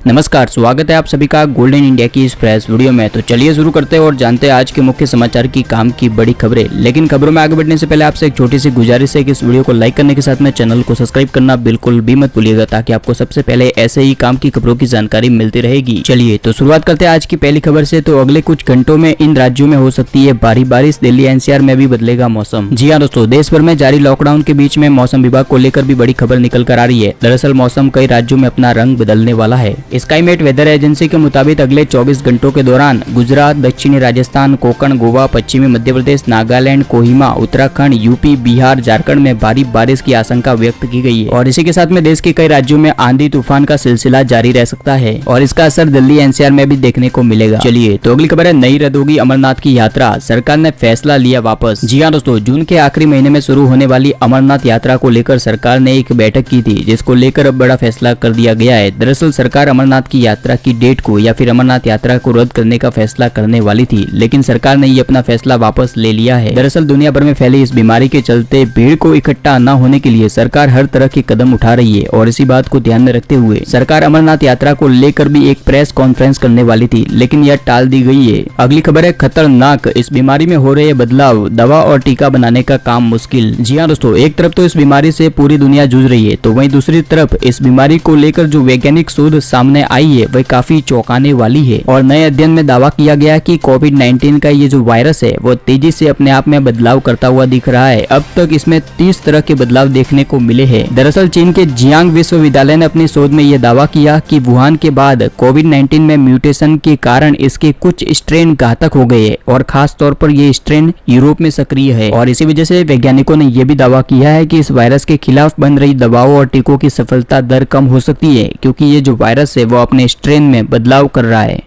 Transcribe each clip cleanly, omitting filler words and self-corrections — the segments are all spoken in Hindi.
नमस्कार, स्वागत है आप सभी का गोल्डन इंडिया की इस फ्रेश वीडियो में। तो चलिए शुरू करते हैं और जानते हैं आज के मुख्य समाचार की काम की बड़ी खबरें। लेकिन खबरों में आगे बढ़ने से पहले आपसे एक छोटी सी गुजारिश है कि इस वीडियो को लाइक करने के साथ में चैनल को सब्सक्राइब करना बिल्कुल भी मत भूलिएगा, ताकि आपको सबसे पहले ऐसे ही काम की खबरों की जानकारी मिलती रहेगी। चलिए तो शुरुआत करते हैं आज की पहली खबर से। तो अगले कुछ घंटों में इन राज्यों में हो सकती है भारी बारिश, दिल्ली एनसीआर में भी बदलेगा मौसम। जी हाँ दोस्तों, देश भर में जारी लॉकडाउन के बीच में मौसम विभाग को लेकर भी बड़ी खबर निकल कर आ रही है। दरअसल मौसम कई राज्यों में अपना रंग बदलने वाला है। स्काईमेट वेदर एजेंसी के मुताबिक अगले 24 घंटों के दौरान गुजरात, दक्षिणी राजस्थान, कोंकण, गोवा, पश्चिमी मध्य प्रदेश, नागालैंड, कोहिमा, उत्तराखंड, यूपी, बिहार, झारखंड में भारी बारिश की आशंका व्यक्त की गई है। और इसी के साथ में देश के कई राज्यों में आंधी तूफान का सिलसिला जारी रह सकता है और इसका असर दिल्ली एनसीआर में भी देखने को मिलेगा। चलिए तो अगली खबर है, नई रद्द होगी अमरनाथ की यात्रा, सरकार ने फैसला लिया वापस। जी हाँ दोस्तों, जून के आखिरी महीने में शुरू होने वाली अमरनाथ यात्रा को लेकर सरकार ने एक बैठक की थी, जिसको लेकर अब बड़ा फैसला कर दिया गया है। दरअसल सरकार अमरनाथ की यात्रा की डेट को या फिर अमरनाथ यात्रा को रद्द करने का फैसला करने वाली थी, लेकिन सरकार ने ये अपना फैसला वापस ले लिया है। दरअसल दुनिया भर में फैली इस बीमारी के चलते भीड़ को इकट्ठा न होने के लिए सरकार हर तरह के कदम उठा रही है और इसी बात को ध्यान में रखते हुए सरकार अमरनाथ यात्रा को लेकर भी एक प्रेस कॉन्फ्रेंस करने वाली थी, लेकिन यह टाल दी गई है। अगली खबर है, खतरनाक, इस बीमारी में हो रहे बदलाव, दवा और टीका बनाने का काम मुश्किल। जी हाँ दोस्तों, एक तरफ तो इस बीमारी से पूरी दुनिया जूझ रही है, तो वहीं दूसरी तरफ इस बीमारी को लेकर जो वैज्ञानिक शोध सामने आई है वह काफी चौंकाने वाली है। और नए अध्ययन में दावा किया गया कि कोविड-19 का ये जो वायरस है वो तेजी से अपने आप में बदलाव करता हुआ दिख रहा है। अब तक इसमें 30 तरह के बदलाव देखने को मिले हैं। दरअसल चीन के जियांग विश्वविद्यालय ने अपनी शोध में ये दावा किया कि वुहान के बाद कोविड-19 में म्यूटेशन के कारण इसके कुछ स्ट्रेन घातक हो गए और खास तौर पर ये स्ट्रेन यूरोप में सक्रिय है। और इसी वजह से वैज्ञानिकों ने यह भी दावा किया है कि इस वायरस के खिलाफ बन रही दवाओं और टीकों की सफलता दर कम हो सकती है, क्योंकि ये जो वायरस है वो अपने स्ट्रेन में बदलाव कर रहा है।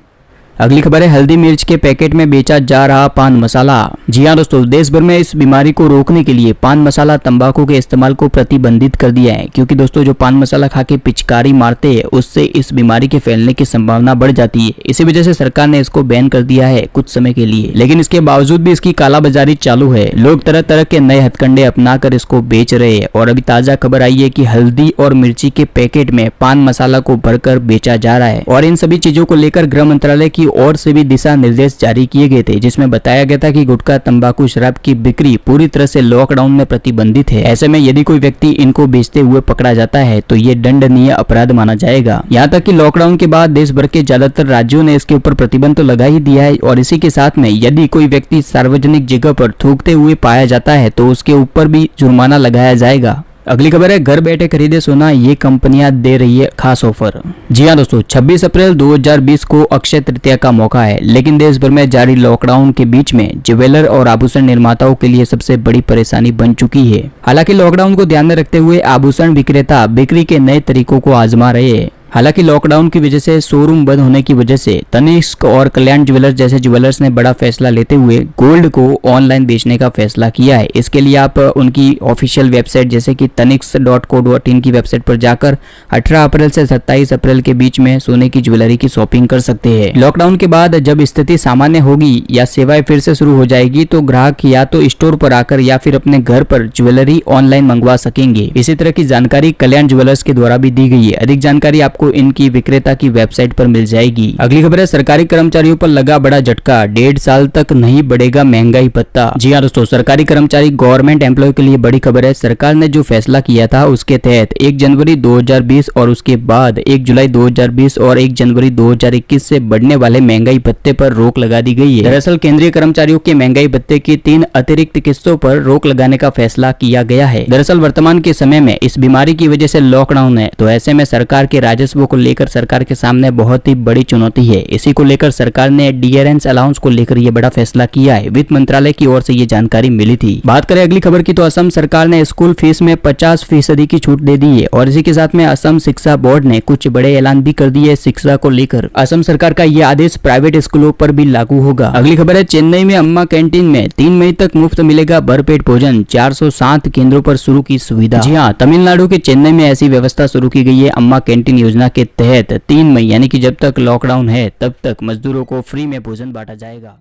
अगली खबर है, हल्दी मिर्च के पैकेट में बेचा जा रहा पान मसाला। जी हाँ दोस्तों, देश भर में इस बीमारी को रोकने के लिए पान मसाला, तंबाकू के इस्तेमाल को प्रतिबंधित कर दिया है, क्योंकि दोस्तों जो पान मसाला खा के पिचकारी मारते हैं उससे इस बीमारी के फैलने की संभावना बढ़ जाती है। इसी वजह से सरकार ने इसको बैन कर दिया है कुछ समय के लिए, लेकिन इसके बावजूद भी इसकी कालाबाजारी चालू है। लोग तरह तरह के नए हथकंडे अपनाकर इसको बेच रहे हैं। और अभी ताजा खबर आई है कि हल्दी और मिर्ची के पैकेट में पान मसाला को भरकर बेचा जा रहा है। और इन सभी चीजों को लेकर गृह मंत्रालय की ओर से भी दिशा निर्देश जारी किए गए थे, जिसमें बताया गया था कि गुटखा, तंबाकू, शराब की बिक्री पूरी तरह से लॉकडाउन में प्रतिबंधित है। ऐसे में यदि कोई व्यक्ति इनको बेचते हुए पकड़ा जाता है तो ये दंडनीय अपराध माना जाएगा। यहाँ तक कि लॉकडाउन के बाद देश भर के ज्यादातर राज्यों ने इसके ऊपर प्रतिबंध तो लगा ही दिया है। और इसी के साथ में यदि कोई व्यक्ति सार्वजनिक जगह पर थूकते हुए पाया जाता है तो उसके ऊपर भी जुर्माना लगाया जाएगा। अगली खबर है, घर बैठे खरीदे सोना, ये कंपनियां दे रही है खास ऑफर। जी हाँ दोस्तों, 26 अप्रैल 2020 को अक्षय तृतीया का मौका है, लेकिन देश भर में जारी लॉकडाउन के बीच में ज्वेलर और आभूषण निर्माताओं के लिए सबसे बड़ी परेशानी बन चुकी है। हालांकि लॉकडाउन को ध्यान में रखते हुए आभूषण विक्रेता बिक्री के नए तरीकों को आजमा रहे हैं। हालांकि लॉकडाउन की वजह से शोरूम बंद होने की वजह से तनिष्क और कल्याण ज्वेलर्स जैसे ज्वेलर्स ने बड़ा फैसला लेते हुए गोल्ड को ऑनलाइन बेचने का फैसला किया है। इसके लिए आप उनकी ऑफिशियल वेबसाइट जैसे कि tanix.co.in की वेबसाइट पर जाकर 18 अप्रैल से 27 अप्रैल के बीच में सोने की ज्वेलरी की शॉपिंग कर सकते हैं। लॉकडाउन के बाद जब स्थिति सामान्य होगी या सेवाएं फिर से शुरू हो जाएगी तो ग्राहक या तो स्टोर पर आकर या फिर अपने घर पर ज्वेलरी ऑनलाइन मंगवा सकेंगे। इसी तरह की जानकारी कल्याण ज्वेलर्स के द्वारा भी दी गई है। अधिक जानकारी आपको इनकी विक्रेता की वेबसाइट पर मिल जाएगी। अगली खबर है, सरकारी कर्मचारियों पर लगा बड़ा झटका, 1.5 साल तक नहीं बढ़ेगा महंगाई भत्ता। जी हाँ दोस्तों, सरकारी कर्मचारी गवर्नमेंट एम्प्लॉय के लिए बड़ी खबर है। सरकार ने जो फैसला किया था उसके तहत 1 जनवरी 2020 और उसके बाद 1 जुलाई 2020 और 1 जनवरी 2021 से बढ़ने वाले महंगाई भत्ते पर रोक लगा दी गई है। दरअसल केंद्रीय कर्मचारियों के महंगाई भत्ते की 3 अतिरिक्त किस्तों पर रोक लगाने का फैसला किया गया है। दरअसल वर्तमान के समय में इस बीमारी की वजह से लॉकडाउन है, तो ऐसे में सरकार के राजस्व को लेकर सरकार के सामने बहुत ही बड़ी चुनौती है। इसी को लेकर सरकार ने डियरेंस अलाउंस को लेकर यह बड़ा फैसला किया है। वित्त मंत्रालय की ओर से ये जानकारी मिली थी। बात करें अगली खबर की, तो असम सरकार ने स्कूल फीस में 50% की छूट दे दी है। और इसी के साथ में असम शिक्षा बोर्ड ने कुछ बड़े ऐलान भी कर दिए शिक्षा को लेकर। असम सरकार का यह आदेश प्राइवेट स्कूलों पर भी लागू होगा। अगली खबर है, चेन्नई में अम्मा कैंटीन में 3 मई तक मुफ्त मिलेगा भरपेट भोजन, 407 केंद्रों पर शुरू की सुविधा। जी हाँ, तमिलनाडु के चेन्नई में ऐसी व्यवस्था शुरू की गई है अम्मा कैंटीन योजना के तहत। 3 मई यानी कि जब तक लॉकडाउन है तब तक मजदूरों को फ्री में भोजन बांटा जाएगा।